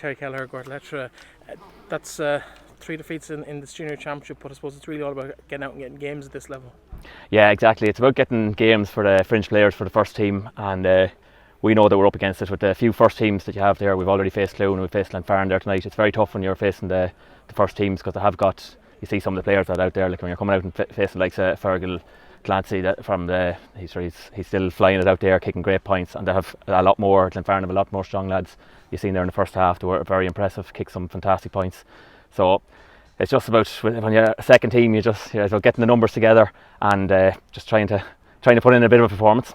Terry Kelleher, Gortletteragh. That's 3 defeats in this junior championship, but I suppose it's really all about getting out and getting games at this level. Yeah, exactly. It's about getting games for the fringe players for the first team, and we know that we're up against it with the few first teams that you have there. We've already faced Cloone and we've faced Glenfarne there tonight. It's very tough when you're facing the first teams, because they have got, you see some of the players that are out there, like when you're coming out and facing like Fergal Clancy, that from he's still flying it out there, kicking great points, and they have a lot more. Glenfarne have a lot more strong lads. You've seen there in the first half, they were very impressive, kicked some fantastic points. So it's just about, when you're a second team, you're about getting the numbers together and just trying to put in a bit of a performance.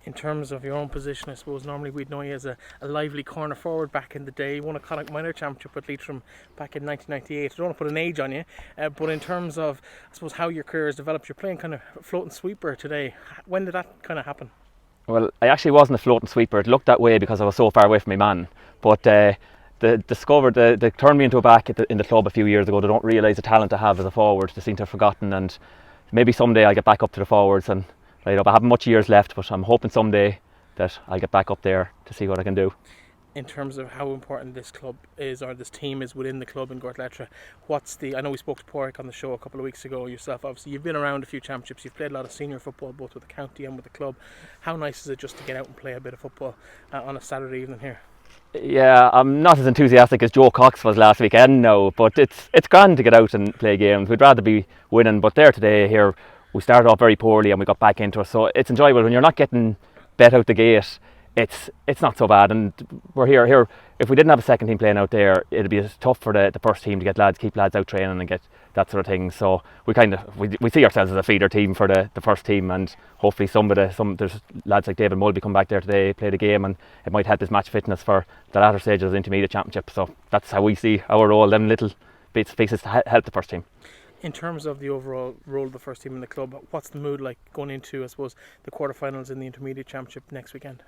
In terms of your own position, I suppose normally we'd know you as a lively corner forward back in the day. You won a Connacht Minor Championship with Leitrim back in 1998. I don't want to put an age on you, but in terms of, I suppose, how your career has developed, you're playing kind of floating sweeper today. When did that kind of happen? Well, I actually wasn't a floating sweeper. It looked that way because I was so far away from my man. But they turned me into a back in the club a few years ago. They don't realise the talent I have as a forward. They seem to have forgotten, and maybe someday I'll get back up to the forwards. And right up, I haven't much years left, but I'm hoping someday that I'll get back up there to see what I can do. In terms of how important this club is, or this team is within the club in Gortletteragh, I know we spoke to Porrick on the show a couple of weeks ago yourself. Obviously you've been around a few championships, you've played a lot of senior football both with the county and with the club. How nice is it just to get out and play a bit of football on a Saturday evening here? Yeah, I'm not as enthusiastic as Joe Cox was last weekend now, but it's grand to get out and play games. We'd rather be winning, but there today here we started off very poorly and we got back into it, so it's enjoyable. When you're not getting bet out the gate, it's not so bad. And we're here. If we didn't have a second team playing out there, it'd be tough for the first team to keep lads out training and get that sort of thing. So we see ourselves as a feeder team for the first team, and hopefully there's lads like David Mulby come back there today, play the game, and it might help his match fitness for the latter stage of the intermediate championship. So that's how we see our role, them little bits and pieces to help the first team. In terms of the overall role of the first team in the club, what's the mood like going into, I suppose, the quarterfinals in the intermediate championship next weekend?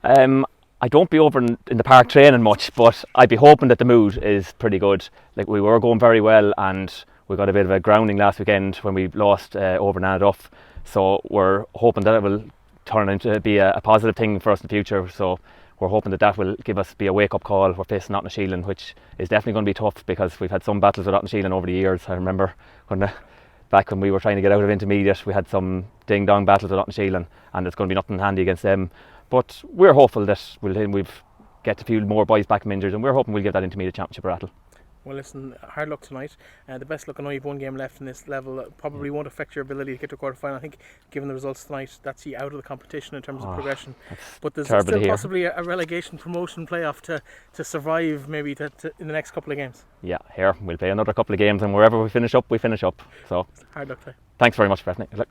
I don't be over in the park training much, but I'd be hoping that the mood is pretty good. Like, we were going very well, and we got a bit of a grounding last weekend when we lost over Nanaduff. So we're hoping that it will turn into be a positive thing for us in the future. So we're hoping that will be a wake-up call. We're facing Knocknasheelan, which is definitely going to be tough because we've had some battles with Knocknasheelan over the years. I remember back when we were trying to get out of intermediate, we had some ding-dong battles with Knocknasheelan, and it's going to be nothing handy against them. But we're hopeful that we'll get a few more boys back from injured, and we're hoping we'll give that intermediate championship a rattle. Well, listen, hard luck tonight. The best luck. I know you've one game left in this level. Probably won't affect your ability to get to a quarter final. I think, given the results tonight, that's you out of the competition in terms of progression. But there's still possibly a relegation promotion playoff to survive, maybe in the next couple of games. Yeah, here we'll play another couple of games, and wherever we finish up. So hard luck. Thanks very much, Bethany. Good luck.